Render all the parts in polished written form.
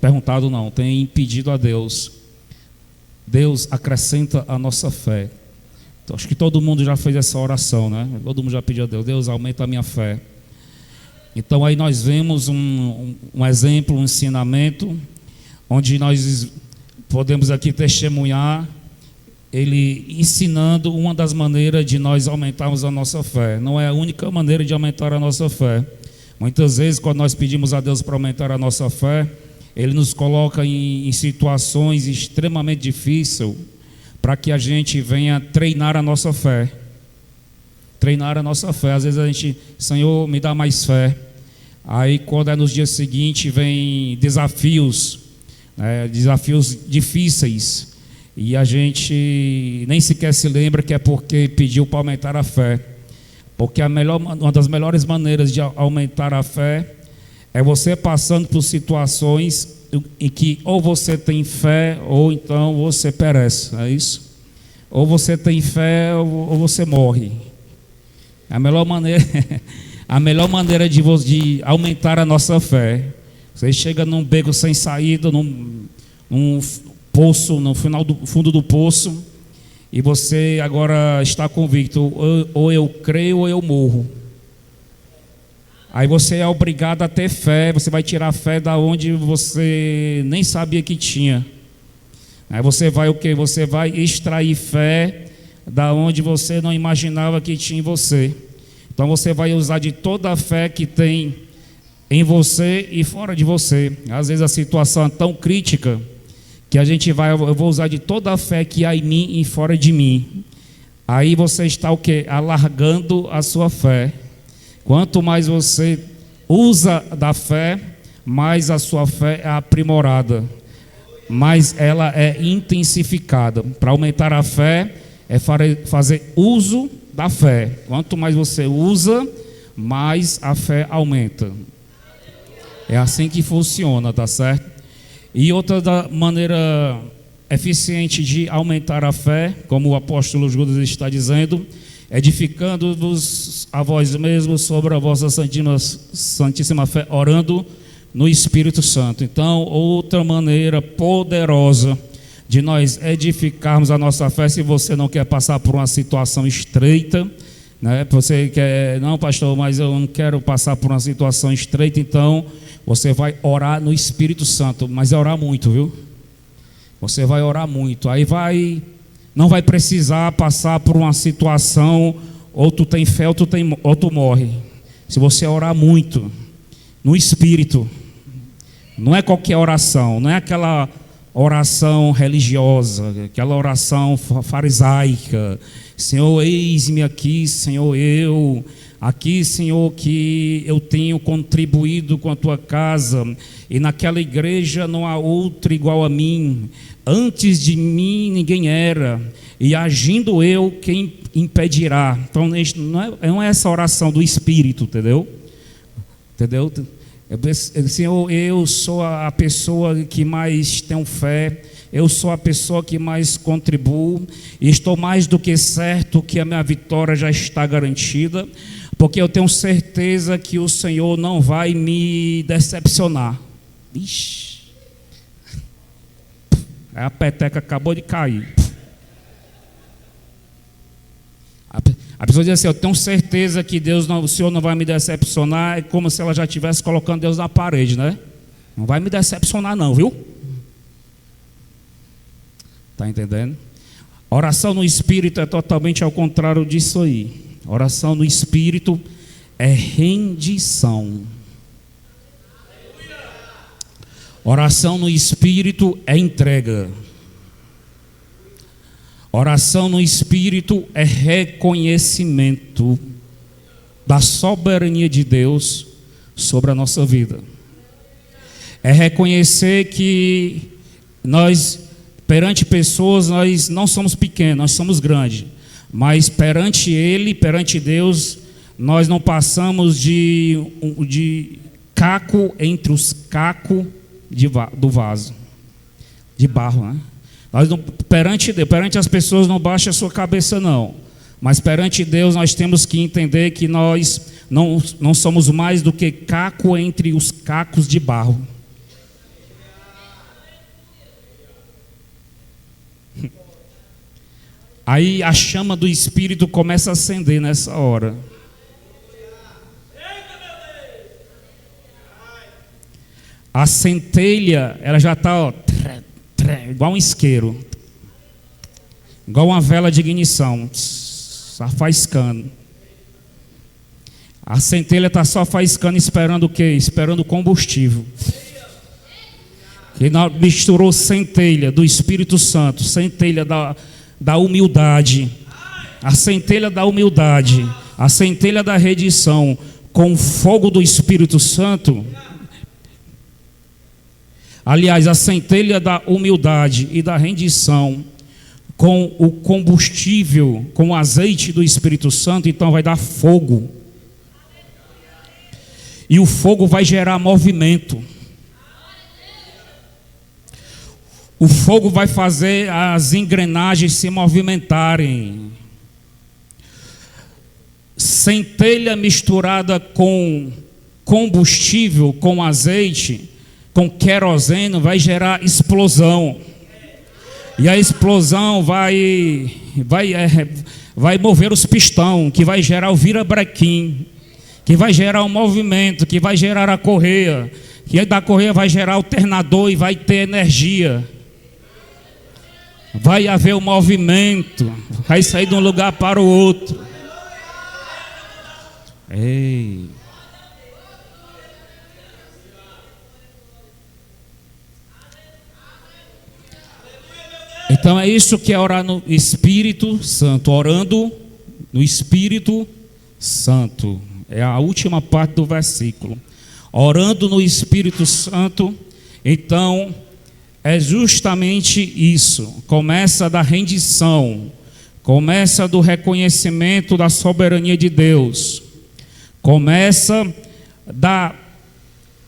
perguntado não, tem pedido a Deus: Deus, acrescenta a nossa fé. Então, acho que todo mundo já fez essa oração, né? Todo mundo já pediu a Deus: Deus, aumenta a minha fé. Então aí nós vemos um exemplo, um ensinamento, onde nós podemos aqui testemunhar ele ensinando uma das maneiras de nós aumentarmos a nossa fé. Não é a única maneira de aumentar a nossa fé. Muitas vezes, quando nós pedimos a Deus para aumentar a nossa fé, Ele nos coloca em situações extremamente difíceis para que a gente venha treinar a nossa fé. Treinar a nossa fé. Às vezes a gente: Senhor, me dá mais fé. Aí quando é nos dias seguintes, vem desafios, desafios difíceis, e a gente nem sequer se lembra que é porque pediu para aumentar a fé. Porque uma das melhores maneiras de aumentar a fé é você passando por situações em que ou você tem fé ou então você perece, é isso? Ou você tem fé ou você morre. A melhor maneira de aumentar a nossa fé: você chega num beco sem saída, num poço, no fundo do poço, e você agora está convicto: ou eu creio ou eu morro. Aí você é obrigado a ter fé. Você vai tirar fé da onde você nem sabia que tinha. Aí você vai o quê? Você vai extrair fé da onde você não imaginava que tinha em você. Então você vai usar de toda a fé que tem em você e fora de você. Às vezes a situação é tão crítica que eu vou usar de toda a fé que há em mim e fora de mim. Aí você está o quê? Alargando a sua fé. Quanto mais você usa da fé, mais a sua fé é aprimorada, mais ela é intensificada. Para aumentar a fé é fazer uso da fé. Quanto mais você usa, mais a fé aumenta. É assim que funciona, tá certo? E outra maneira eficiente de aumentar a fé, como o apóstolo Judas está dizendo, edificando-vos a vós mesmos sobre a vossa santíssima fé, orando no Espírito Santo. Então, outra maneira poderosa de nós edificarmos a nossa fé, se você não quer passar por uma situação estreita, né? Você quer: não, pastor, mas eu não quero passar por uma situação estreita. Então, você vai orar no Espírito Santo, mas é orar muito, viu? Você vai orar muito, aí não vai precisar passar por uma situação, ou tu tem fé ou tu morre. Se você orar muito no Espírito, não é qualquer oração, não é aquela oração religiosa, aquela oração farisaica: Senhor, eis-me aqui, Senhor, aqui, Senhor, que eu tenho contribuído com a tua casa, e naquela igreja não há outro igual a mim. Antes de mim ninguém era, e agindo eu, quem impedirá? Então não é essa oração do Espírito, entendeu? Senhor, eu sou a pessoa que mais tenho fé, eu sou a pessoa que mais contribuo, e estou mais do que certo que a minha vitória já está garantida, porque eu tenho certeza que o Senhor não vai me decepcionar. Ixi, a peteca acabou de cair. A pessoa diz assim: eu tenho certeza que o Senhor não vai me decepcionar. É como se ela já estivesse colocando Deus na parede, né? Não vai me decepcionar não, viu? Está entendendo? Oração no Espírito é totalmente ao contrário disso aí. Oração no Espírito é rendição. Oração no Espírito é entrega. Oração no Espírito é reconhecimento da soberania de Deus sobre a nossa vida. É reconhecer que nós, perante pessoas, nós não somos pequenos, nós somos grandes. Mas perante Ele, perante Deus, nós não passamos de caco entre os cacos do vaso, de barro, né? Nós não, perante Deus, perante as pessoas não baixa a sua cabeça não, mas perante Deus nós temos que entender que nós não somos mais do que caco entre os cacos de barro. Aí a chama do Espírito começa a acender nessa hora. A centelha, ela já está igual um isqueiro, igual uma vela de ignição, só faiscando. A centelha está só faiscando, esperando o quê? Esperando o combustível. Que misturou centelha do Espírito Santo, centelha da humildade, a centelha da humildade, a centelha da rendição, com o fogo do Espírito Santo. Aliás, a centelha da humildade e da rendição, com o combustível, com o azeite do Espírito Santo, então vai dar fogo. E o fogo vai gerar movimento. O fogo vai fazer as engrenagens se movimentarem. Centelha misturada com combustível, com azeite, com querosene, vai gerar explosão. E a explosão vai mover os pistões, que vai gerar o virabrequim, que vai gerar o movimento, que vai gerar a correia, que da correia vai gerar alternador e vai ter energia. Vai haver o movimento, vai sair de um lugar para o outro. Ei. Então é isso que é orar no Espírito Santo, orando no Espírito Santo. É a última parte do versículo. Orando no Espírito Santo, então é justamente isso. Começa da rendição, começa do reconhecimento da soberania de Deus, começa da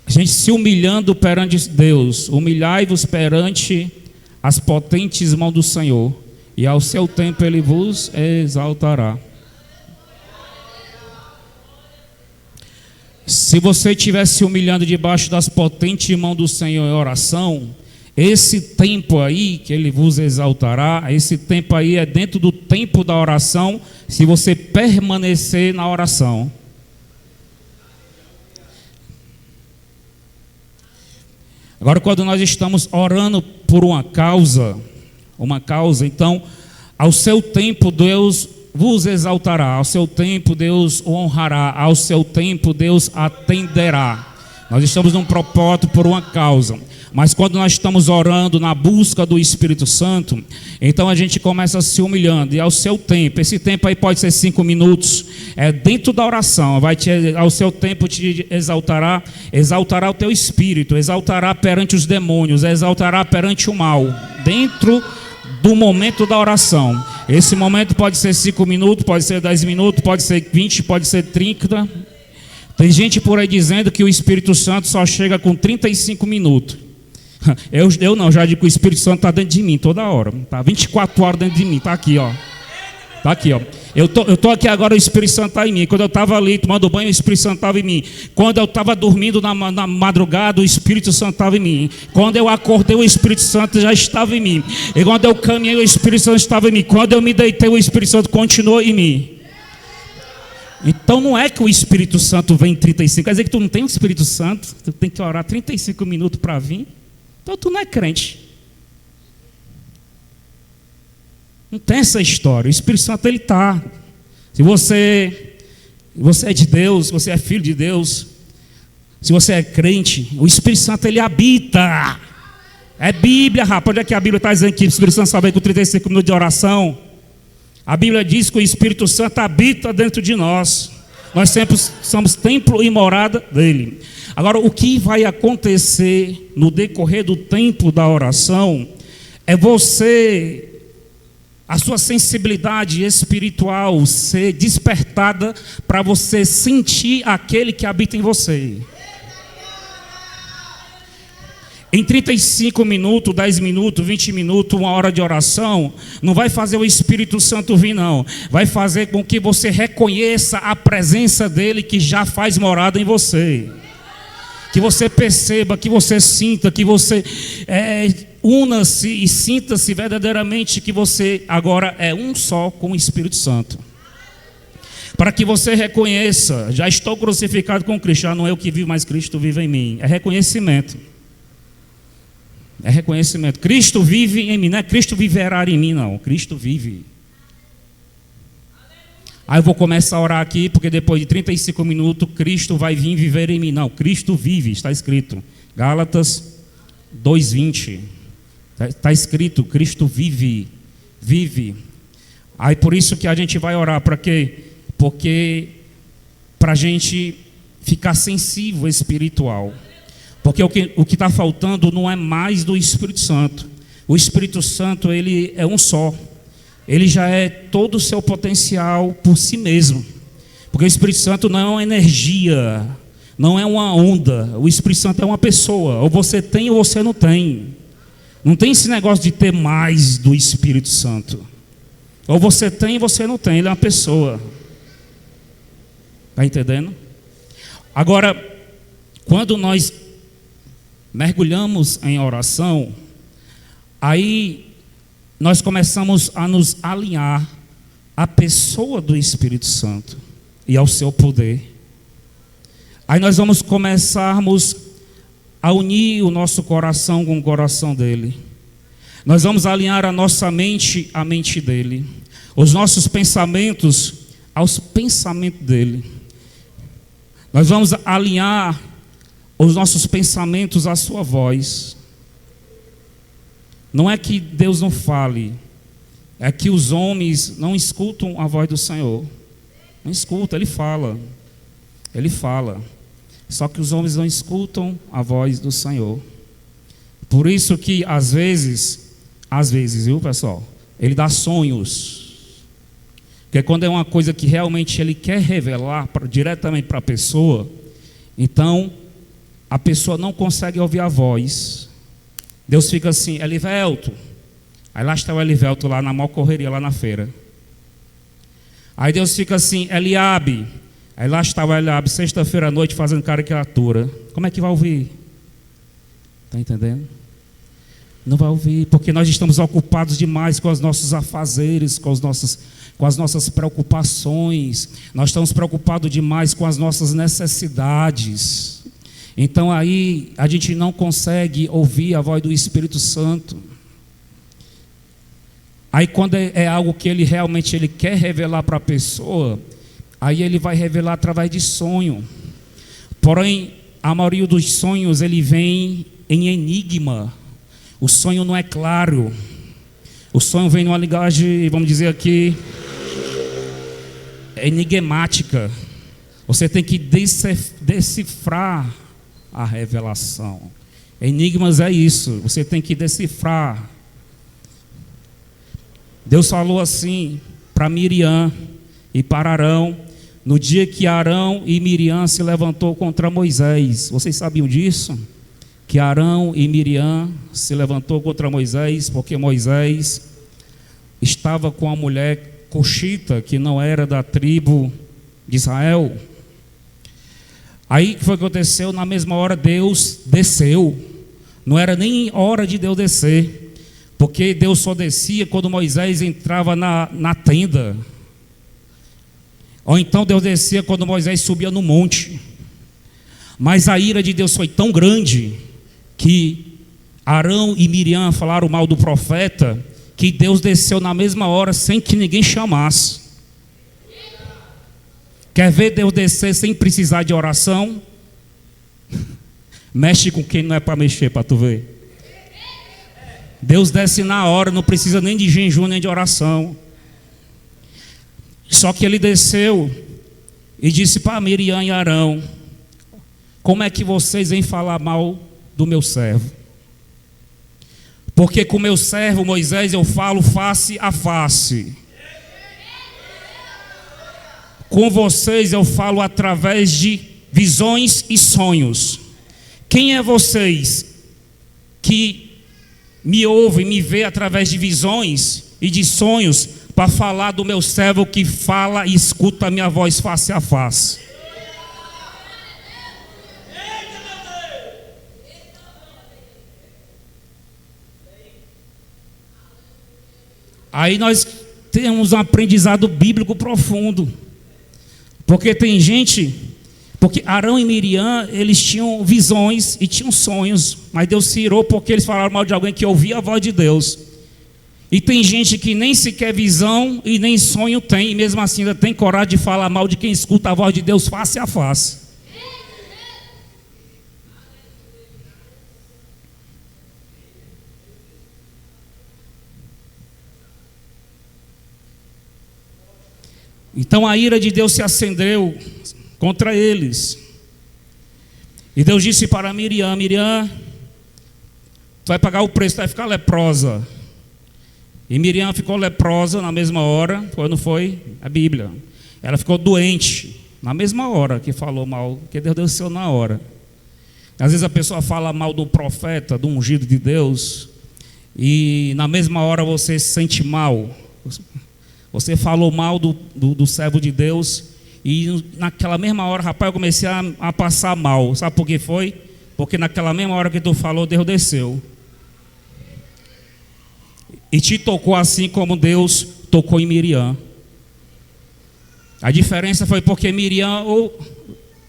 gente se humilhando perante Deus. Humilhai-vos perante as potentes mãos do Senhor, e ao seu tempo Ele vos exaltará. Se você estiver se humilhando debaixo das potentes mãos do Senhor em oração, esse tempo aí que Ele vos exaltará, esse tempo aí é dentro do tempo da oração, se você permanecer na oração. Agora, quando nós estamos orando por uma causa, então, ao seu tempo Deus vos exaltará, ao seu tempo Deus o honrará, ao seu tempo Deus atenderá. Nós estamos num propósito por uma causa, mas quando nós estamos orando na busca do Espírito Santo, então a gente começa se humilhando, e ao seu tempo, esse tempo aí pode ser 5 minutos, é dentro da oração, ao seu tempo te exaltará o teu espírito, exaltará perante os demônios, exaltará perante o mal, dentro do momento da oração. Esse momento pode ser 5 minutos, pode ser 10 minutos, pode ser 20, pode ser 30. Tem gente por aí dizendo que o Espírito Santo só chega com 35 minutos. Eu não, já digo que o Espírito Santo está dentro de mim toda hora. Está 24 horas dentro de mim, está aqui, ó. Está aqui, ó. Eu tô aqui agora, o Espírito Santo está em mim. Quando eu estava ali tomando banho, o Espírito Santo estava em mim. Quando eu estava dormindo na madrugada, o Espírito Santo estava em mim. Quando eu acordei, o Espírito Santo já estava em mim. E quando eu caminhei, o Espírito Santo estava em mim. Quando eu me deitei, o Espírito Santo continuou em mim. Então não é que o Espírito Santo vem em 35. Quer dizer que tu não tem o Espírito Santo, tu tem que orar 35 minutos para vir. Então tu não é crente. Não tem essa história. O Espírito Santo, ele está. Se você é de Deus, se você é filho de Deus, se você é crente, o Espírito Santo, ele habita. É Bíblia, rapaz. Onde é que a Bíblia está dizendo que o Espírito Santo só vem com 35 minutos de oração? A Bíblia diz que o Espírito Santo habita dentro de nós. Nós sempre somos templo e morada dele. Agora, o que vai acontecer no decorrer do tempo da oração é a sua sensibilidade espiritual ser despertada para você sentir aquele que habita em você. Em 35 minutos, 10 minutos, 20 minutos, 1 hora de oração, não vai fazer o Espírito Santo vir, não. Vai fazer com que você reconheça a presença dele que já faz morada em você. Que você perceba, que você sinta, que você una-se e sinta-se verdadeiramente que você agora é um só com o Espírito Santo. Para que você reconheça, já estou crucificado com Cristo, já não é eu que vivo, mas Cristo vive em mim. É reconhecimento. É reconhecimento. Cristo vive em mim, não é Cristo viverá em mim, não. Cristo vive. Aí eu vou começar a orar aqui, porque depois de 35 minutos, Cristo vai vir viver em mim. Não, Cristo vive, está escrito. Gálatas 2:20. Está escrito, Cristo vive. Vive. Aí por isso que a gente vai orar, para quê? Porque para a gente ficar sensível espiritual. Porque o que está faltando não é mais do Espírito Santo. O Espírito Santo, ele é um só. Ele já é todo o seu potencial por si mesmo. Porque o Espírito Santo não é uma energia, não é uma onda. O Espírito Santo é uma pessoa. Ou você tem ou você não tem. Não tem esse negócio de ter mais do Espírito Santo. Ou você tem ou você não tem. Ele é uma pessoa. Está entendendo? Agora, quando nós mergulhamos em oração, aí nós começamos a nos alinhar à pessoa do Espírito Santo e ao seu poder. Aí nós vamos começarmos a unir o nosso coração com o coração dele. Nós vamos alinhar a nossa mente à mente dele, os nossos pensamentos aos pensamentos dele. Nós vamos alinhar os nossos pensamentos à sua voz. Não é que Deus não fale, é que os homens não escutam a voz do Senhor. Não escutam, Ele fala. Ele fala. Só que os homens não escutam a voz do Senhor. Por isso que às vezes, viu, pessoal? Ele dá sonhos. Porque quando é uma coisa que realmente Ele quer revelar diretamente para a pessoa, então a pessoa não consegue ouvir a voz. Deus fica assim, Elivelto. Aí lá está o Elivelto, lá na maior correria, lá na feira. Aí Deus fica assim, Eliabe. Aí lá está o Eliabe, sexta-feira à noite, fazendo caricatura. Como é que vai ouvir? Está entendendo? Não vai ouvir, porque nós estamos ocupados demais com os nossos afazeres, com as nossas preocupações. Nós estamos preocupados demais com as nossas necessidades. Então aí a gente não consegue ouvir a voz do Espírito Santo. Aí quando é algo que ele realmente quer revelar para a pessoa, aí ele vai revelar através de sonho. Porém, a maioria dos sonhos ele vem em enigma. O sonho não é claro. O sonho vem numa linguagem, vamos dizer aqui, enigmática. Você tem que decifrar a revelação. Enigmas é isso, você tem que decifrar. Deus falou assim para Miriam e para Arão, no dia que Arão e Miriam se levantou contra Moisés. Vocês sabiam disso? Que Arão e Miriam se levantou contra Moisés, porque Moisés estava com a mulher coxita, que não era da tribo de Israel. Aí o que foi que aconteceu? Na mesma hora Deus desceu. Não era nem hora de Deus descer, porque Deus só descia quando Moisés entrava na tenda. Ou então Deus descia quando Moisés subia no monte. Mas a ira de Deus foi tão grande que Arão e Miriam falaram mal do profeta, que Deus desceu na mesma hora sem que ninguém chamasse. Quer ver Deus descer sem precisar de oração? Mexe com quem não é para mexer, para tu ver. Deus desce na hora, não precisa nem de jejum, nem de oração. Só que ele desceu e disse para Miriam e Arão: como é que vocês vêm falar mal do meu servo? Porque com meu servo Moisés eu falo face a face. Com vocês eu falo através de visões e sonhos. Quem é vocês que me ouvem, me vê através de visões e de sonhos, para falar do meu servo que fala e escuta a minha voz face a face? Aí nós temos um aprendizado bíblico profundo. Porque tem gente, porque Arão e Miriam, eles tinham visões e tinham sonhos, mas Deus se irou porque eles falaram mal de alguém que ouvia a voz de Deus. E tem gente que nem sequer visão e nem sonho tem, e mesmo assim ainda tem coragem de falar mal de quem escuta a voz de Deus face a face. Então a ira de Deus se acendeu contra eles. E Deus disse para Miriam: Miriam, tu vai pagar o preço, tu vai ficar leprosa. E Miriam ficou leprosa na mesma hora, foi ou não foi? A Bíblia. Ela ficou doente na mesma hora que falou mal, que Deus desceu na hora. Às vezes a pessoa fala mal do profeta, do ungido de Deus, e na mesma hora você se sente mal. Você falou mal do servo de Deus, e naquela mesma hora, rapaz, eu comecei a passar mal. Sabe por que foi? Porque naquela mesma hora que tu falou, Deus desceu. E te tocou assim como Deus tocou em Miriam. A diferença foi porque Miriam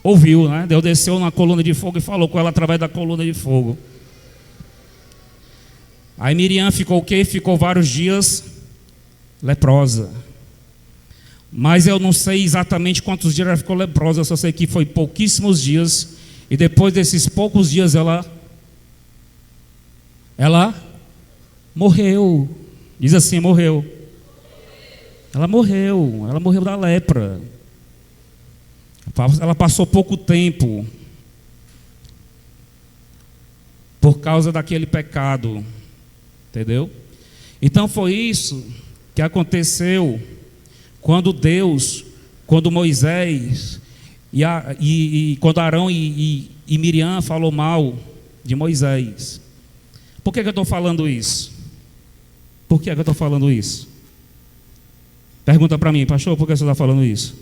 ouviu, né? Deus desceu na coluna de fogo e falou com ela através da coluna de fogo. Aí Miriam ficou o quê? Ficou vários dias leprosa. Mas eu não sei exatamente quantos dias ela ficou leprosa, eu só sei que foi pouquíssimos dias. E depois desses poucos dias ela morreu. Diz assim, morreu. Ela morreu da lepra. Ela passou pouco tempo por causa daquele pecado. Entendeu? Então foi isso que aconteceu quando Moisés e quando Arão e Miriam falou mal de Moisés. Por que eu estou falando isso? Por que eu estou falando isso? Pergunta para mim, pastor, por que você está falando isso?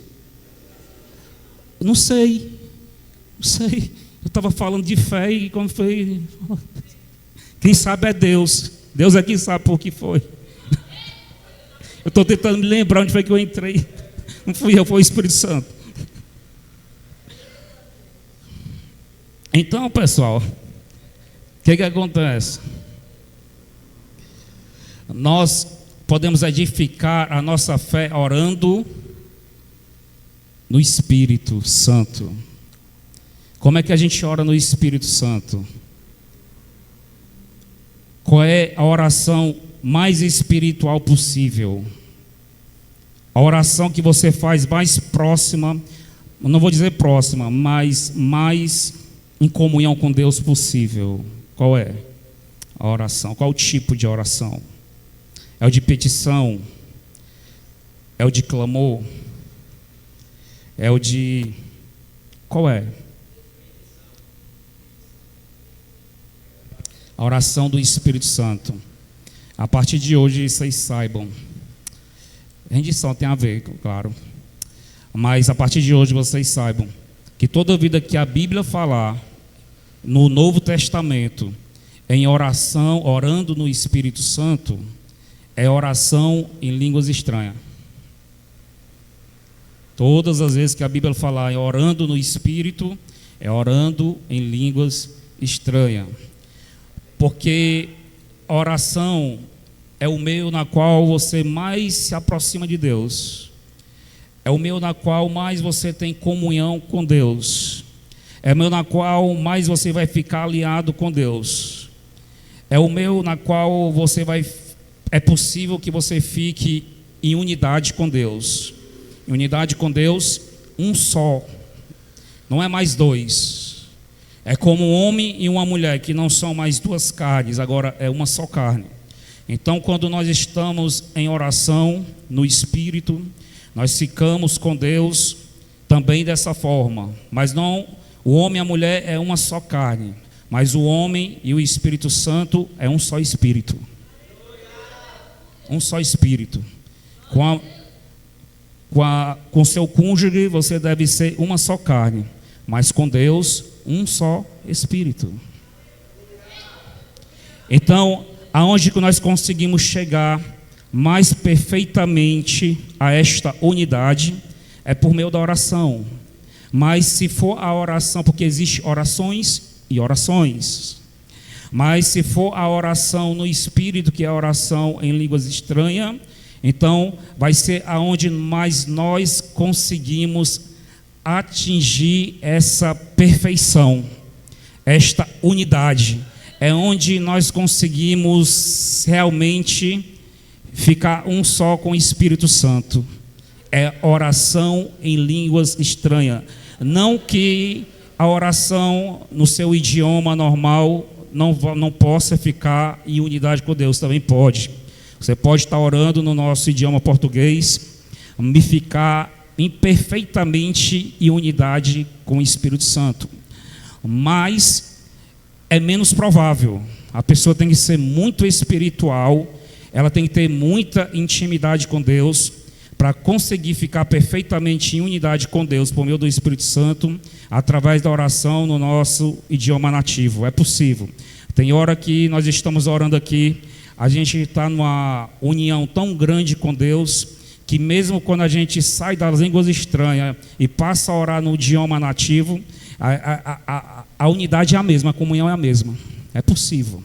Não sei. Eu estava falando de fé e como foi. Quem sabe é Deus. Deus é quem sabe por que foi. Eu estou tentando me lembrar onde foi que eu entrei. Não fui eu, foi o Espírito Santo. Então, pessoal, o que acontece? Nós podemos edificar a nossa fé orando no Espírito Santo. Como é que a gente ora no Espírito Santo? Qual é a oração mais espiritual possível? A oração que você faz mais próxima, não vou dizer próxima, mas mais em comunhão com Deus possível. Qual é a oração? Qual o tipo de oração? É o de petição? É o de clamor? É o de... Qual é? A oração do Espírito Santo. A partir de hoje, vocês saibam. Rendição tem a ver, claro. Mas a partir de hoje, vocês saibam que toda vida que a Bíblia falar no Novo Testamento em oração, orando no Espírito Santo, é oração em línguas estranhas. Todas as vezes que a Bíblia falar em orando no Espírito, é orando em línguas estranhas. Porque a oração é o meio na qual você mais se aproxima de Deus. É o meio na qual mais você tem comunhão com Deus. É o meio na qual mais você vai ficar aliado com Deus. É o meio na qual é possível que você fique em unidade com Deus. Em unidade com Deus, um só. Não é mais dois. É como um homem e uma mulher, que não são mais duas carnes, agora é uma só carne. Então, quando nós estamos em oração no Espírito, nós ficamos com Deus também dessa forma. Mas não, o homem e a mulher é uma só carne, mas o homem e o Espírito Santo é um só Espírito. Um só Espírito. Com seu cônjuge você deve ser uma só carne, mas com Deus um só Espírito. Então, aonde que nós conseguimos chegar mais perfeitamente a esta unidade é por meio da oração. Mas se for a oração, porque existe orações e orações, mas se for a oração no Espírito, que é a oração em línguas estranhas, então vai ser aonde mais nós conseguimos atingir essa perfeição, esta unidade. É onde nós conseguimos realmente ficar um só com o Espírito Santo. É oração em línguas estranhas. Não que a oração no seu idioma normal não possa ficar em unidade com Deus, também pode. Você pode estar orando no nosso idioma português e ficar perfeitamente em unidade com o Espírito Santo. Mas é menos provável. A pessoa tem que ser muito espiritual, ela tem que ter muita intimidade com Deus para conseguir ficar perfeitamente em unidade com Deus por meio do Espírito Santo, através da oração no nosso idioma nativo. É possível. Tem hora que nós estamos orando aqui, a gente está numa união tão grande com Deus, que mesmo quando a gente sai das línguas estranhas e passa a orar no idioma nativo, a unidade é a mesma, a comunhão é a mesma. É possível.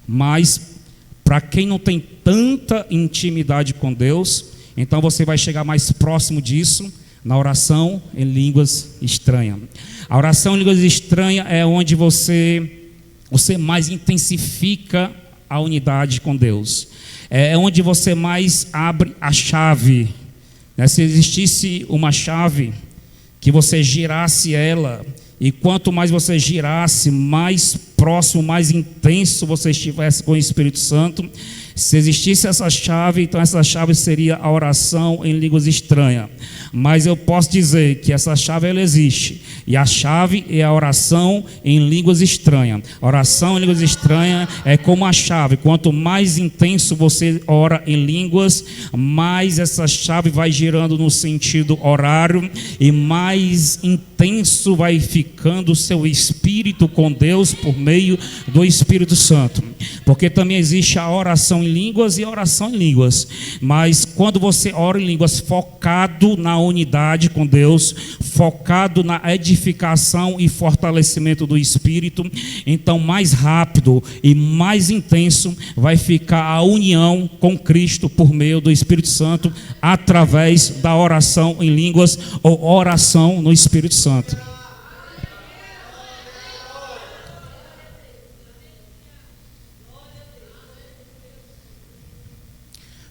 Mas para quem não tem tanta intimidade com Deus, então você vai chegar mais próximo disso na oração em línguas estranhas. A oração em línguas estranhas é onde você mais intensifica a unidade com Deus. É onde você mais abre a chave. Se existisse uma chave que você girasse ela, e quanto mais você girasse, mais próximo, mais intenso você estivesse com o Espírito Santo. Se existisse essa chave, então essa chave seria a oração em línguas estranhas. Mas eu posso dizer que essa chave ela existe. E a chave é a oração em línguas estranhas. A oração em línguas estranhas é como a chave. Quanto mais intenso você ora em línguas, mais essa chave vai girando no sentido horário e mais intenso vai ficando o seu espírito com Deus por meio do Espírito Santo. Porque também existe a oração em línguas e a oração em línguas. Mas quando você ora em línguas focado na unidade com Deus, focado na edificação e fortalecimento do Espírito, então mais rápido e mais intenso vai ficar a união com Cristo por meio do Espírito Santo, através da oração em línguas ou oração no Espírito Santo.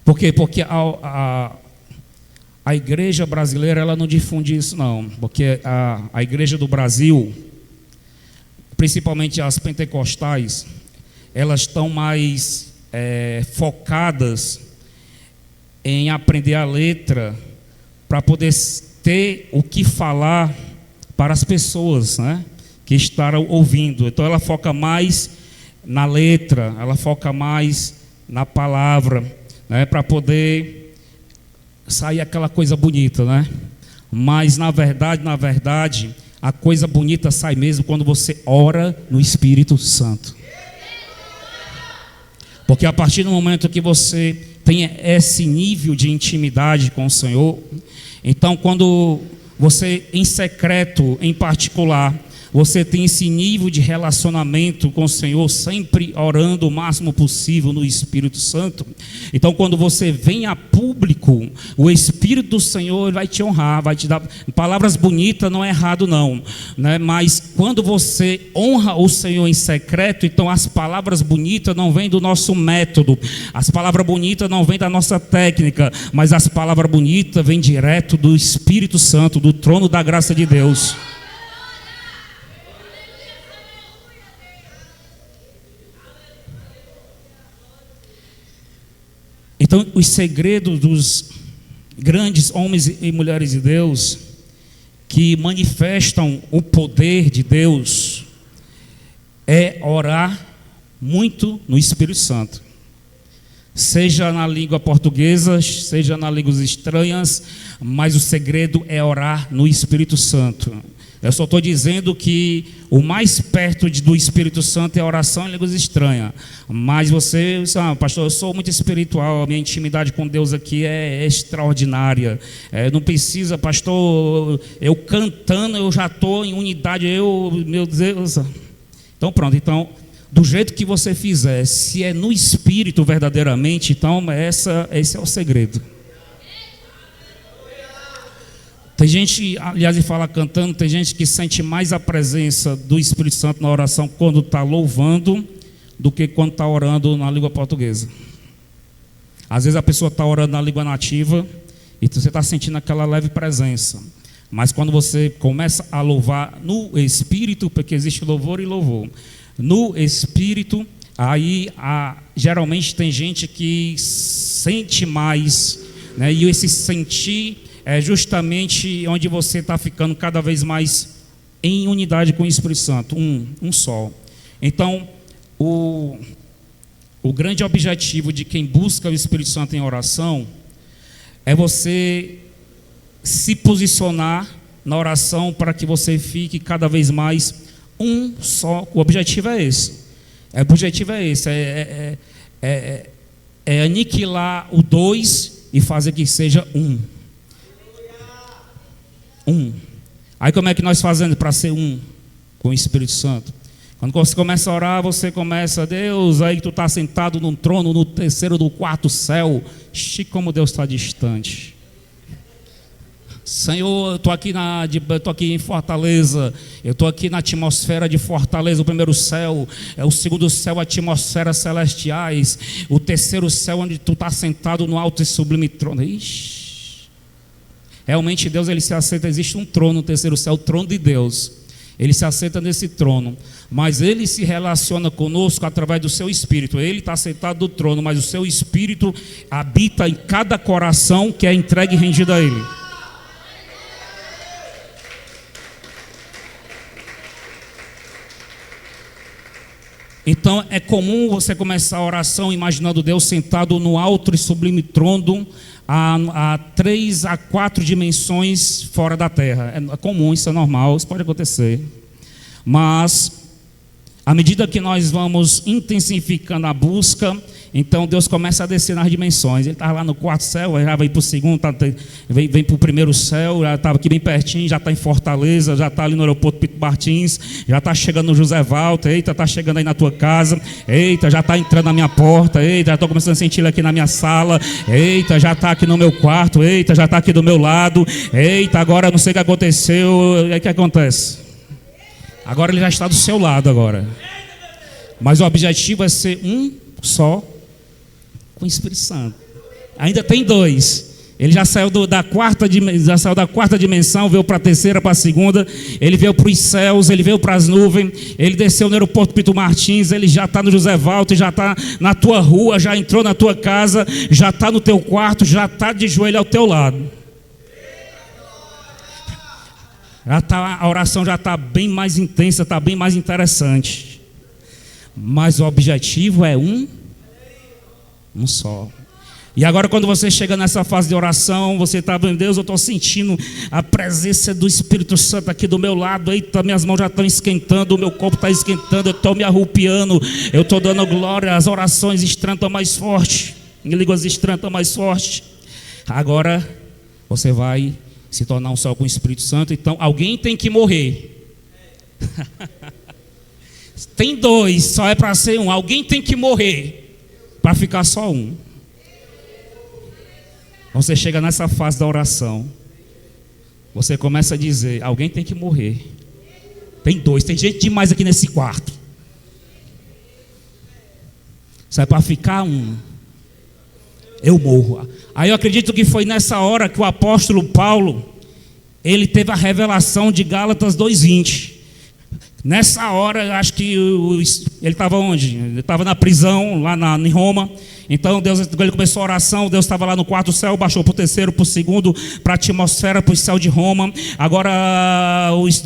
Por quê? Porque a igreja brasileira ela não difunde isso não. Porque a igreja do Brasil, principalmente as pentecostais, elas estão mais focadas em aprender a letra para poder ter o que falar para as pessoas, né, que estarão ouvindo. Então ela foca mais na letra, ela foca mais na palavra, para poder sair aquela coisa bonita, né? Mas na verdade, a coisa bonita sai mesmo quando você ora no Espírito Santo. Porque a partir do momento que você tem esse nível de intimidade com o Senhor, então quando você em secreto, em particular, você tem esse nível de relacionamento com o Senhor, sempre orando o máximo possível no Espírito Santo. Então quando você vem a público, o Espírito do Senhor vai te honrar, vai te dar palavras bonitas, não é errado não, né? Mas quando você honra o Senhor em secreto, então as palavras bonitas não vêm do nosso método, as palavras bonitas não vêm da nossa técnica, mas as palavras bonitas vêm direto do Espírito Santo, do trono da graça de Deus. Então, os segredos dos grandes homens e mulheres de Deus que manifestam o poder de Deus é orar muito no Espírito Santo. Seja na língua portuguesa, seja nas línguas estranhas, mas o segredo é orar no Espírito Santo. Eu só estou dizendo que o mais perto do Espírito Santo é a oração em línguas estranhas. Mas você, pastor, eu sou muito espiritual, a minha intimidade com Deus aqui é extraordinária. Não precisa, pastor, eu cantando, eu já estou em unidade, meu Deus. Então pronto, então, do jeito que você fizer, se é no Espírito verdadeiramente, então esse é o segredo. Tem gente, aliás, de falar cantando, tem gente que sente mais a presença do Espírito Santo na oração quando está louvando do que quando está orando na língua portuguesa. Às vezes a pessoa está orando na língua nativa e você está sentindo aquela leve presença. Mas quando você começa a louvar no Espírito, porque existe louvor e louvor, no Espírito, aí geralmente tem gente que sente mais, né? E esse sentir é justamente onde você está ficando cada vez mais em unidade com o Espírito Santo, um só. Então, o grande objetivo de quem busca o Espírito Santo em oração é você se posicionar na oração para que você fique cada vez mais um só. O objetivo é esse. É aniquilar o dois e fazer que seja um. Aí como é que nós fazemos para ser um com o Espírito Santo? Quando você começa a orar, você começa, Deus, aí tu está sentado num trono, no terceiro do quarto céu. Como Deus está distante. Senhor, eu estou aqui em Fortaleza, eu estou aqui na atmosfera de Fortaleza, o primeiro céu, o segundo céu, atmosferas celestiais, o terceiro céu, onde tu está sentado no alto e sublime trono. Ixi. Realmente Deus, ele se aceita, existe um trono no terceiro céu, o trono de Deus. Ele se aceita nesse trono, mas ele se relaciona conosco através do seu Espírito. Ele está sentado no trono, mas o seu Espírito habita em cada coração que é entregue e rendido a ele. Então é comum você começar a oração imaginando Deus sentado no alto e sublime trono, a 3 a 4 dimensões fora da terra. É comum, isso é normal, isso pode acontecer. Mas à medida que nós vamos intensificando a busca, então Deus começa a descer nas dimensões. Ele estava lá no quarto céu, aí já vem para o segundo, vem para o primeiro céu, já estava aqui bem pertinho, já está em Fortaleza, já está ali no aeroporto Pito Martins, já está chegando no José Walter, eita, está chegando aí na tua casa, eita, já está entrando na minha porta, eita, já estou começando a sentir ele aqui na minha sala, eita, já está aqui no meu quarto, eita, já está aqui do meu lado, eita, agora não sei o que aconteceu, aí o que acontece? Agora ele já está do seu lado agora. Mas o objetivo é ser um só com o Espírito Santo. Ainda tem dois. Ele já saiu da quarta dimensão, veio para a terceira, para a segunda. Ele veio para os céus, ele veio para as nuvens. Ele desceu no aeroporto Pito Martins. Ele já está no José Walter, já está na tua rua, já entrou na tua casa, já está no teu quarto, já está de joelho ao teu lado. A oração já está bem mais intensa, está bem mais interessante. Mas o objetivo é um só. E agora quando você chega nessa fase de oração, você está vendo, Deus, eu estou sentindo a presença do Espírito Santo aqui do meu lado. Eita, minhas mãos já estão esquentando, o meu corpo está esquentando, eu estou me arrupiando, eu estou dando glória, as orações estranhas estão mais fortes, em línguas estranhas estão mais fortes. Agora você vai se tornar um só com o Espírito Santo. Então alguém tem que morrer. Tem dois, só é para ser um. Alguém tem que morrer para ficar só um. Você chega nessa fase da oração, você começa a dizer, alguém tem que morrer. Tem dois, tem gente demais aqui nesse quarto. Só é para ficar um. Eu morro. Aí eu acredito que foi nessa hora que o apóstolo Paulo, ele teve a revelação de Gálatas 2:20. Nessa hora, acho que ele estava onde? Ele estava na prisão, lá em Roma. Então ele começou a oração. Deus estava lá no quarto céu, baixou para o terceiro, para o segundo, para a atmosfera, para o céu de Roma. Agora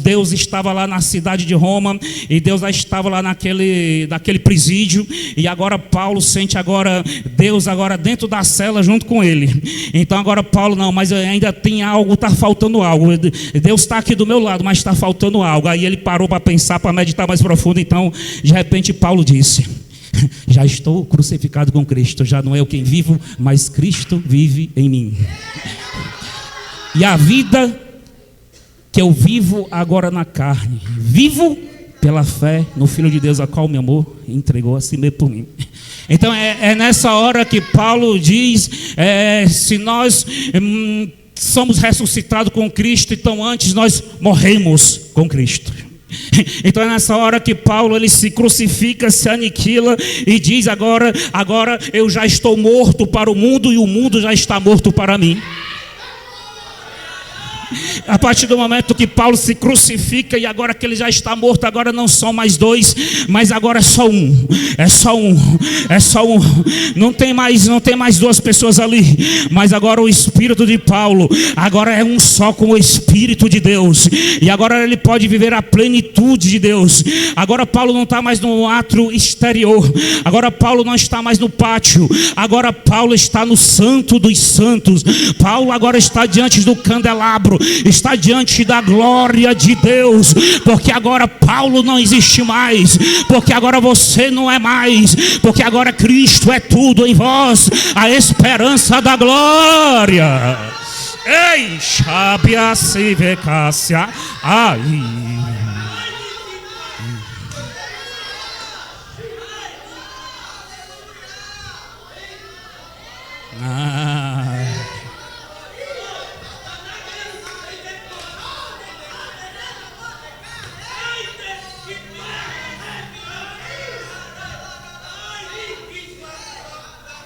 Deus estava lá na cidade de Roma, e Deus já estava lá naquele presídio. E agora Paulo sente agora Deus agora dentro da cela junto com ele. Então agora Paulo, não, mas ainda tem algo, está faltando algo. Deus está aqui do meu lado, mas está faltando algo. Aí ele parou para pensar, para meditar mais profundo. Então de repente Paulo disse: já estou crucificado com Cristo, já não é eu quem vivo, mas Cristo vive em mim. E a vida que eu vivo agora na carne, vivo pela fé no Filho de Deus, a qual me amou e entregou a si mesmo por mim. Então é nessa hora que Paulo diz, se nós somos ressuscitados com Cristo, então antes nós morremos com Cristo. Então é nessa hora que Paulo ele se crucifica, se aniquila e diz: agora eu já estou morto para o mundo e o mundo já está morto para mim. A partir do momento que Paulo se crucifica, e agora que ele já está morto, agora não são mais dois, mas agora é só um. É só um. Não tem mais duas pessoas ali, mas agora o Espírito de Paulo agora é um só com o Espírito de Deus, e agora ele pode viver a plenitude de Deus. Agora Paulo não está mais no átrio exterior, agora Paulo não está mais no pátio, agora Paulo está no Santo dos Santos. Paulo agora está diante do candelabro, está diante da glória de Deus, porque agora Paulo não existe mais, porque agora você não é mais, porque agora Cristo é tudo em vós, a esperança da glória. Ei, Xabia se vecácia, ai.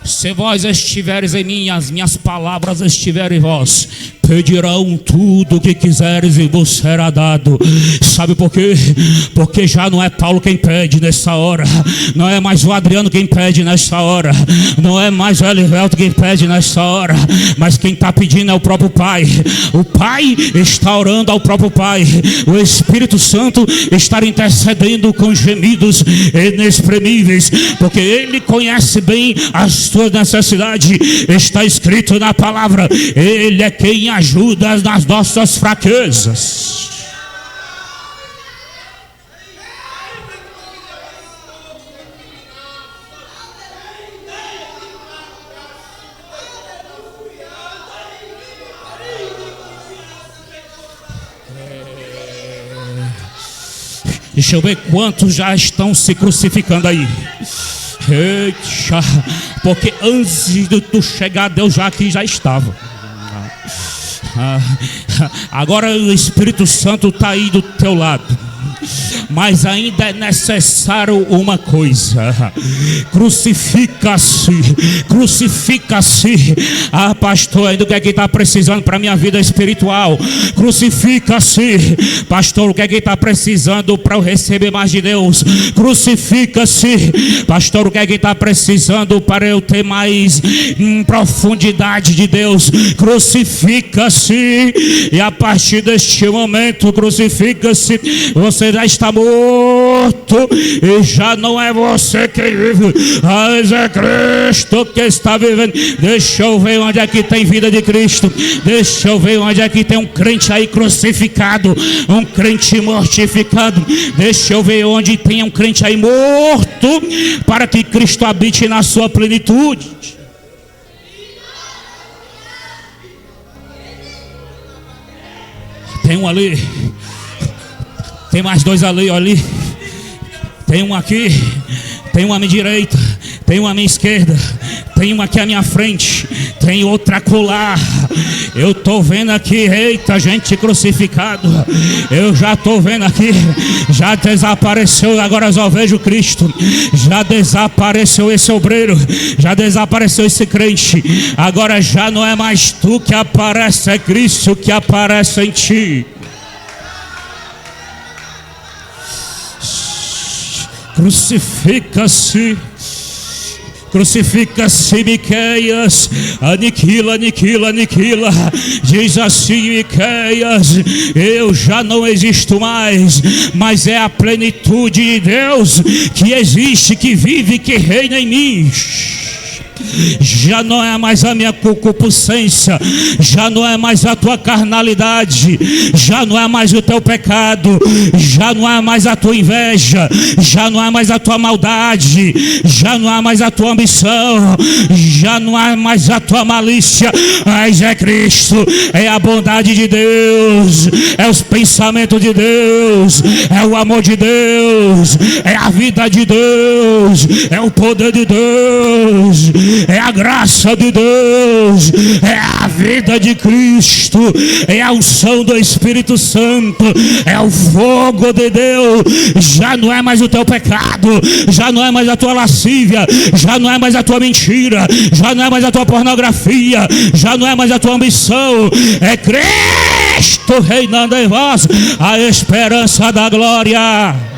Se vós estiveres em mim, as minhas palavras estiverem em vós, pedirão tudo o que quiseres e vos será dado. Sabe por quê? Porque já não é Paulo quem pede nessa hora, não é mais o Adriano quem pede nessa hora, não é mais o Elivelto quem pede nessa hora, mas quem está pedindo é o próprio Pai. O Pai está orando ao próprio Pai, o Espírito Santo está intercedendo com gemidos inexprimíveis, porque Ele conhece bem as tuas necessidades. Está escrito na palavra: Ele é quem ajuda nas nossas fraquezas. Deixa eu ver quantos já estão se crucificando aí. Eita, porque antes de tu chegar, Deus já aqui já estava. Agora o Espírito Santo está aí do teu lado, mas ainda é necessário uma coisa: crucifica-se. Ah, pastor, ainda o que é que está precisando para a minha vida espiritual? Crucifica-se. Pastor, o que é que está precisando para eu receber mais de Deus? Crucifica-se. Pastor, o que é que está precisando para eu ter mais profundidade de Deus? Crucifica-se. E a partir deste momento, crucifica-se. Você já está morto, e já não é você quem vive, mas é Cristo que está vivendo. Deixa eu ver onde é que tem vida de Cristo. Deixa eu ver onde é que tem um crente aí crucificado, um crente mortificado. Deixa eu ver onde tem um crente aí morto, para que Cristo habite na sua plenitude. Tem um ali, tem mais dois ali, olha ali. Tem um aqui, tem um à minha direita, tem um à minha esquerda, tem um aqui à minha frente, tem outra acolá. Eu estou vendo aqui, eita, gente crucificado. Eu já estou vendo aqui, já desapareceu, agora só vejo Cristo. Já desapareceu esse obreiro, já desapareceu esse crente. Agora já não é mais tu que aparece, é Cristo que aparece em ti. Crucifica-se. Crucifica-se, Miqueias, aniquila, aniquila, aniquila. Diz assim, Miqueias: eu já não existo mais, mas é a plenitude de Deus que existe, que vive, que reina em mim. Já não é mais a minha concupiscência, já não é mais a tua carnalidade, já não é mais o teu pecado, já não é mais a tua inveja, já não é mais a tua maldade, já não é mais a tua ambição, já não é mais a tua malícia, mas é Cristo, é a bondade de Deus, é os pensamentos de Deus, é o amor de Deus, é a vida de Deus, é o poder de Deus, é a graça de Deus, é a vida de Cristo, é a unção do Espírito Santo, é o fogo de Deus. Já não é mais o teu pecado, já não é mais a tua lascívia, já não é mais a tua mentira, já não é mais a tua pornografia, já não é mais a tua ambição, é Cristo reinando em vós, a esperança da glória.